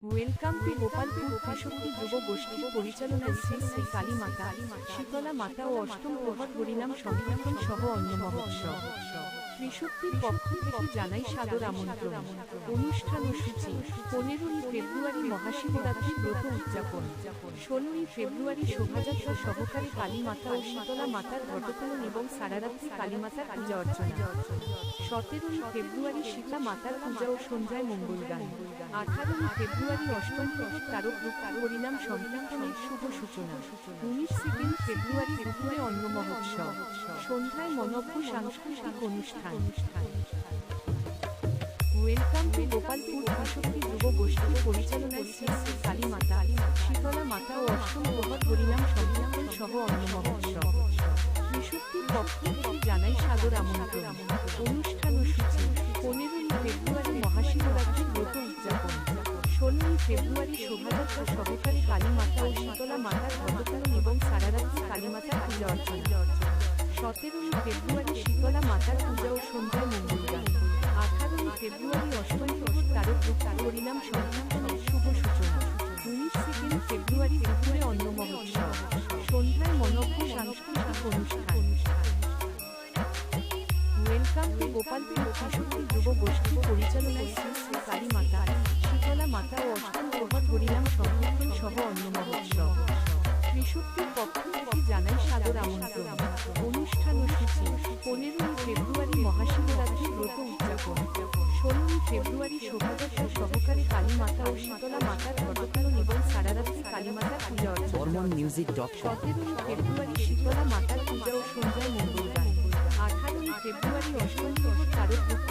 Welcome to Gopalpur ত্রিশক্তি যুব গোষ্ঠীর পরিচালনায় শ্রী শ্রী কালী মাতা, শীতলা মাতা ও অষ্টম প্রহর হরিনাম সংকীর্তন সহ অন্য মহোৎসব। ত্রিশক্তির পক্ষ থেকে জানাই সাদর আমন্ত্রণ। অনুষ্ঠান ও সূচি: 15ই ফেব্রুয়ারি মহাশিবরাত্রি ব্রত উদযাপন, 16ই ফেব্রুয়ারি শোভাযাত্রা সহকারে কালী মাতা ও শীতলা মাতার ঘটকলন এবং সারারাত্রি কালীমাতার পূজা অর্চনা, 17ই ফেব্রুয়ারি শীতলা মাতার পূজা ও সন্ধ্যায় মঙ্গলগান, 18ই ফেব্রুয়ারি অষ্টম প্রহর তারক রূপ হরিনাম সংকীর্তনের শুভ সূচনা, 19 ফেব্রুয়ারি দুপুরে অন্ন মহোৎসব, সন্ধ্যায় মনজ্ঞ সাংস্কৃতিক অনুষ্ঠান। ওয়েলকাম টু গোপালপুর ত্রিশক্তি যুব গোষ্ঠীর পরিচালনায় শ্রী শ্রী কালী মাতা, শীতলা মাতা ও অষ্টম প্রহর হরিনাম সংকীর্তন সহ অন্য মহোৎসব। ত্রিশক্তির পক্ষ থেকে জানাই সাদর আমন্ত্রণ। অনুষ্ঠান ও সূচি: 15ই ফেব্রুয়ারি মহাশিবরাত্রি ব্রত উদযাপন, 16ই ফেব্রুয়ারি শোভাযাত্রা সহকারে কালী মাতা ও শীতলা মাতার ঘটকলন এবং সারারাত্রি কালীমাতার পূজা অর্চনা, 17ই ফেব্রুয়ারি শীতলা মাতার পূজা ও সন্ধ্যায় মঙ্গলগান, 18ই ফেব্রুয়ারি অষ্টম প্রহর তারক রূপ হরিনাম সংকীর্তনের শুভ সূচনা, 19 ফেব্রুয়ারি দুপুরে অন্ন মহোৎসব, সন্ধ্যায় মনজ্ঞ সাংস্কৃতিক অনুষ্ঠান। ওয়েলকাম টু গোপালপুর ত্রিশক্তি যুব গোষ্ঠীর পরিচালনায় শ্রী শ্রী কালী মাতা, শীতলা মাতা ও অষ্টম প্রহর হরিনাম সংকীর্তন সহ অন্য মহোৎসব। ত্রিশক্তির পক্ষ থেকে জানাই সাদর আমন্ত্রণ। অনুষ্ঠান ও সূচি: 15ই ফেব্রুয়ারি মহাশিবরাত্রি ব্রত উদযাপন, 16ই ফেব্রুয়ারি শোভাযাত্রা সহকারে কালী মাতা ও শীতলা মাতার ঘটকলন এবং সারারাত্রি কালীমাতার পূজা অর্চনা, 17ই ফেব্রুয়ারি শীতলা মাতার পূজা ও সন্ধ্যায় মঙ্গলগান, 18ই ফেব্রুয়ারি অষ্টম প্রহর তারক রূপ